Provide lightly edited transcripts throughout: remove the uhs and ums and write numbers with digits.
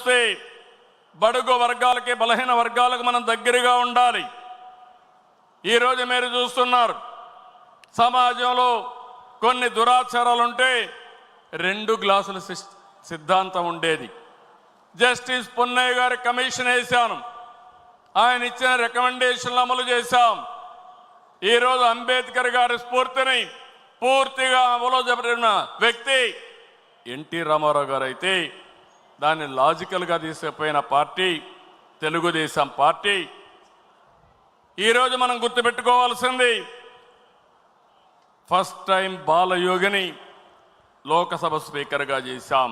చూస్తే బడుగు వర్గాలకి బలహీన వర్గాలకు మనం దగ్గరగా ఉండాలి. ఈరోజు మీరు చూస్తున్నారు సమాజంలో కొన్ని దురాచారాలుంటే 2 గ్లాసుల సిద్ధాంతం ఉండేది. జస్టిస్ పున్నయ్య గారి కమిషన్ వేశాను, ఆయన ఇచ్చిన రికమెండేషన్లు అమలు చేశాం. ఈరోజు అంబేద్కర్ గారి స్ఫూర్తిని పూర్తిగా అమలు జరిపిన వ్యక్తి ఎన్టీ రామారావు గారు అయితే దాన్ని లాజికల్గా తీసుకుపోయిన పార్టీ తెలుగుదేశం పార్టీ. ఈరోజు మనం గుర్తుపెట్టుకోవాల్సింది ఫస్ట్ టైం బాలయోగిని లోకసభ స్పీకర్గా చేశాం,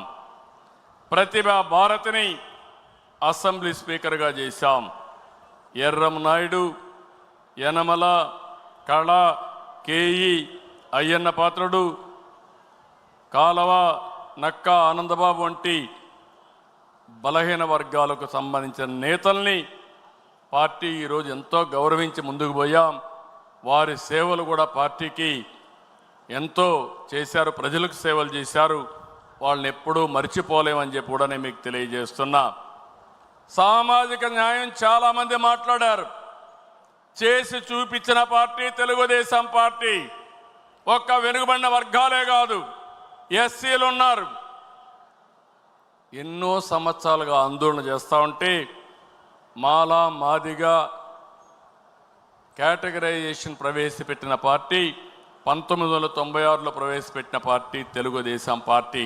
ప్రతిభా భారతిని అసెంబ్లీ స్పీకర్గా చేశాం, ఎర్రం నాయుడు, యనమల, కళ, కేఈ, అయ్యన్న పాత్రుడు, కాలవ, నక్క ఆనందబాబు వంటి బలహీన వర్గాలకు సంబంధించిన నేతల్ని పార్టీ ఈరోజు ఎంతో గౌరవించి ముందుకు పోయాం. వారి సేవలు కూడా పార్టీకి ఎంతో చేశారు, ప్రజలకు సేవలు చేశారు. వాళ్ళని ఎప్పుడూ మర్చిపోలేమని చెప్పి కూడా నేను మీకు తెలియజేస్తున్నా. సామాజిక న్యాయం చాలామంది మాట్లాడారు, చేసి చూపించిన పార్టీ తెలుగుదేశం పార్టీ. ఒక్క వెనుకబడిన వర్గాలే కాదు, ఎస్సీలు ఉన్నారు. ఎన్నో సంవత్సరాలుగా ఆందోళన చేస్తూ ఉంటే మాలా మాదిగా కేటగరైజేషన్ ప్రవేశపెట్టిన పార్టీ 1996లో ప్రవేశపెట్టిన పార్టీ తెలుగుదేశం పార్టీ.